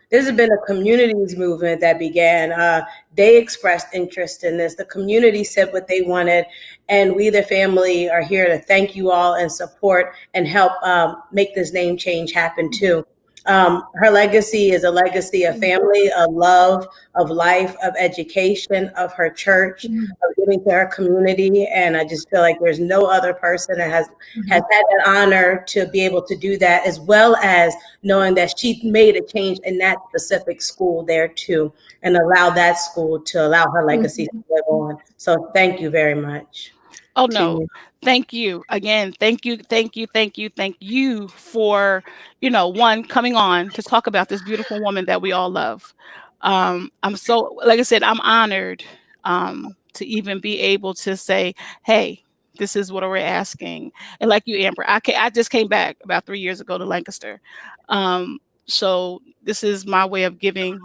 This has been a communities movement that began. They expressed interest in this. The community said what they wanted, and we, the family, are here to thank you all and support and help make this name change happen too. Her legacy is a legacy of family, of love, of life, of education, of her church, of giving to her community. And I just feel like there's no other person that has had that honor to be able to do that, as well as knowing that she made a change in that specific school there too, and allow that school to allow her legacy to live on. So thank you very much. Oh, no. Thank you again. Thank you for, one, coming on to talk about this beautiful woman that we all love. I'm so, like I said, I'm honored to even be able to say, hey, this is what we're asking. And like you, Amber, I just came back about 3 years ago to Lancaster. So this is my way of reconnecting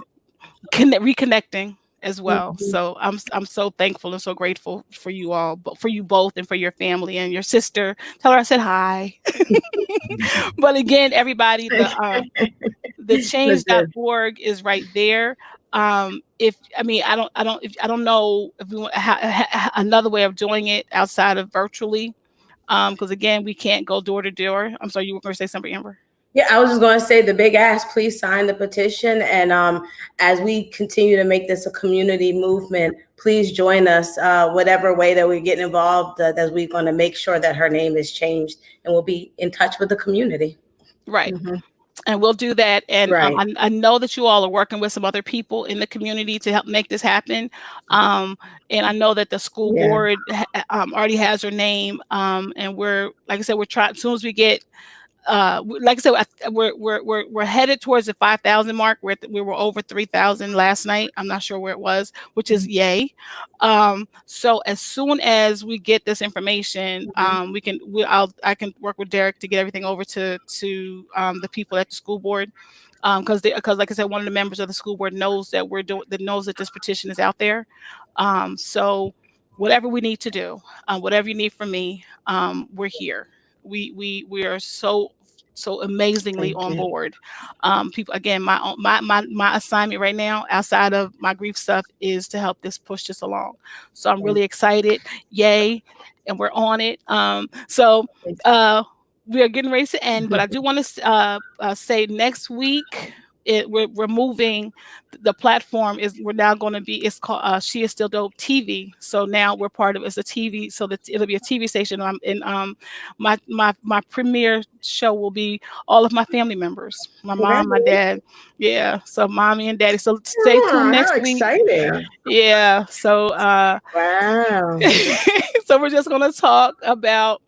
as well. So I'm so thankful and so grateful for you all, but for you both, and for your family and your sister. Tell her I said hi. But again, everybody, the change.org is right there. I don't know if we want another way of doing it outside of virtually, because again, we can't go door to door. I'm sorry, you were going to say something, Amber? Yeah, I was just going to say the big ask, please sign the petition. And as we continue to make this a community movement, please join us, whatever way that we get involved, that we're going to make sure that her name is changed, and we'll be in touch with the community. Right. And we'll do that. And I know that you all are working with some other people in the community to help make this happen. And I know that the school board already has her name. And we're, like I said, we're trying, as soon as we get, like I said, we're headed towards the 5,000 mark. We were over 3,000 last night. I'm not sure where it was, which is yay. So as soon as we get this information, I can work with Derek to get everything over to the people at the school board. Because like I said, one of the members of the school board knows that knows that this petition is out there. So whatever we need to do, whatever you need from me, we're here. we are so amazingly Thank on you. board. People, again, my assignment right now, outside of my grief stuff, is to help push this along. So I'm really excited. Yay. And we're on it. We are getting ready to end, but I do want to say next week we're moving. The platform we're now going to be, it's called She Is Still Dope TV. So now we're part of, it's a TV, so that it'll be a TV station. My premiere show will be all of my family members, my mom, my dad. Yeah, so mommy and daddy. So stay tuned next How week. exciting. Yeah, so Wow. so we're just going to talk about,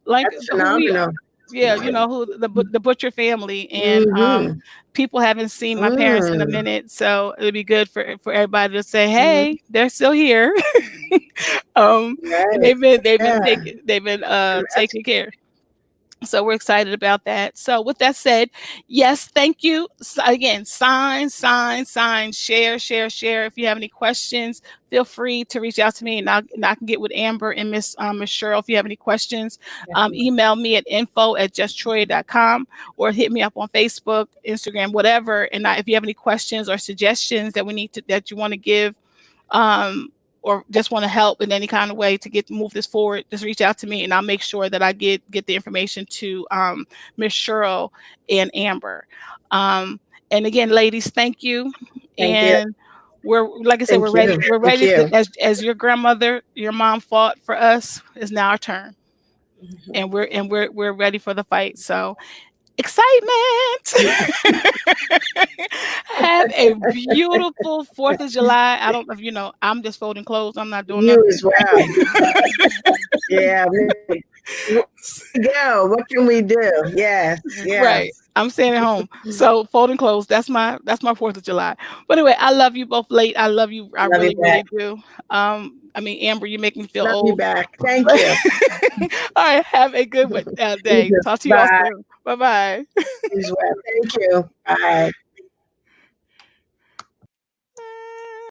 like That's who we are. phenomenal. Yeah, who the Butcher family, and people haven't seen my parents in a minute, so it'd be good for everybody to say, hey, they're still here. Right. They've been Yeah. taking care. So we're excited about that. So with that said, yes, thank you. Again, sign, share. If you have any questions, feel free to reach out to me, and I can get with Amber and Miss Cheryl if you have any questions. Email me at info@JustTroia.com, or hit me up on Facebook, Instagram, whatever. And if you have any questions or suggestions that you want to give, or just want to help in any kind of way to move this forward, just reach out to me, and I'll make sure that I get the information to Miss Cheryl and Amber. And again, ladies, thank you. Thank you. We're, like I said, we're ready. We're Thank ready you. as your grandmother, your mom fought for us. It's now our turn, and we're ready for the fight. So excitement. Have a beautiful 4th of July. I don't know if you know, I'm just folding clothes. I'm not doing You nothing. as well. Yeah. Go. What can we do? Yes. Right. I'm staying at home. So folding clothes, that's my 4th of July. But anyway, I love you both late. I love you. I really do. Amber, you make me feel love old. You back. Thank you. All right. Have a good day. Talk to you all soon. Bye-bye. Thank you. Bye.